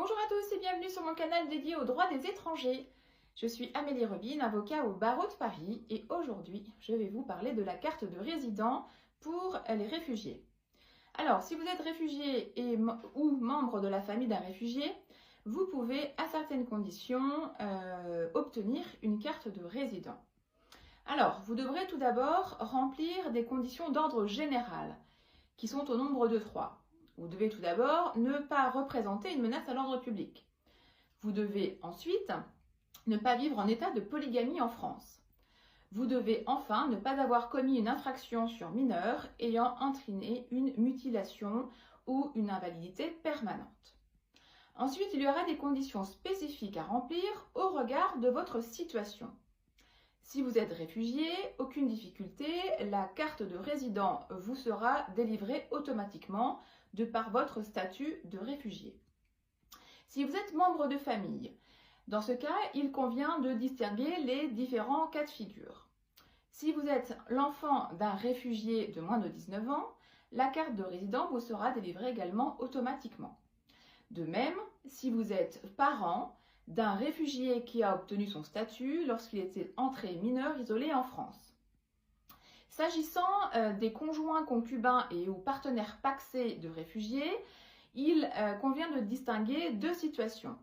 Bonjour à tous et bienvenue sur mon canal dédié aux droits des étrangers. Je suis Amélie Robine, avocat au barreau de Paris et aujourd'hui je vais vous parler de la carte de résident pour les réfugiés. Alors si vous êtes réfugié ou membre de la famille d'un réfugié, vous pouvez à certaines conditions obtenir une carte de résident. Alors vous devrez tout d'abord remplir des conditions d'ordre général qui sont au nombre de 3. Vous devez tout d'abord ne pas représenter une menace à l'ordre public. Vous devez ensuite ne pas vivre en état de polygamie en France. Vous devez enfin ne pas avoir commis une infraction sur mineur ayant entraîné une mutilation ou une invalidité permanente. Ensuite, il y aura des conditions spécifiques à remplir au regard de votre situation. Si vous êtes réfugié, aucune difficulté, la carte de résident vous sera délivrée automatiquement de par votre statut de réfugié. Si vous êtes membre de famille, dans ce cas, il convient de distinguer les différents cas de figure. Si vous êtes l'enfant d'un réfugié de moins de 19 ans, la carte de résident vous sera délivrée également automatiquement. De même, si vous êtes parent d'un réfugié qui a obtenu son statut lorsqu'il était entré mineur isolé en France. S'agissant des conjoints, concubins et ou partenaires pacsés de réfugiés, il convient de distinguer deux situations.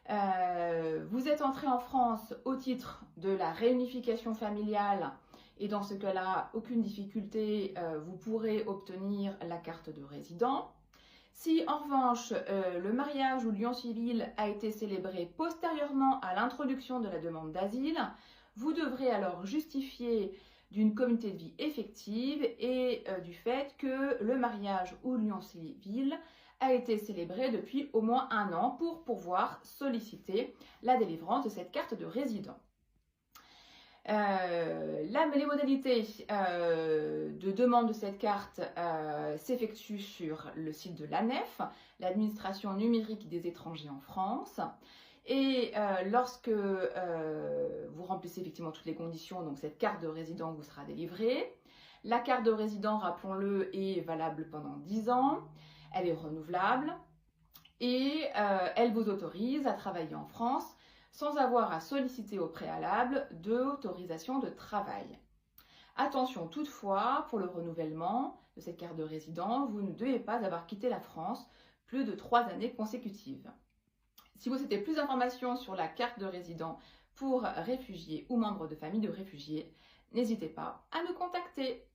Vous êtes entré en France au titre de la réunification familiale et dans ce cas-là, aucune difficulté, vous pourrez obtenir la carte de résident. Si en revanche le mariage ou l'union civile a été célébré postérieurement à l'introduction de la demande d'asile, vous devrez alors justifier d'une communauté de vie effective et du fait que le mariage ou l'union civile a été célébré depuis au moins 1 an pour pouvoir solliciter la délivrance de cette carte de résident. Les modalités de demande de cette carte s'effectuent sur le site de l'ANEF, l'administration numérique des étrangers en France. Et lorsque vous remplissez effectivement toutes les conditions, donc cette carte de résident vous sera délivrée. La carte de résident, rappelons-le, est valable pendant 10 ans. Elle est renouvelable et elle vous autorise à travailler en France sans avoir à solliciter au préalable d'autorisation de travail. Attention toutefois, pour le renouvellement de cette carte de résident, vous ne devez pas avoir quitté la France plus de 3 années consécutives. Si vous souhaitez plus d'informations sur la carte de résident pour réfugiés ou membres de famille de réfugiés, n'hésitez pas à nous contacter.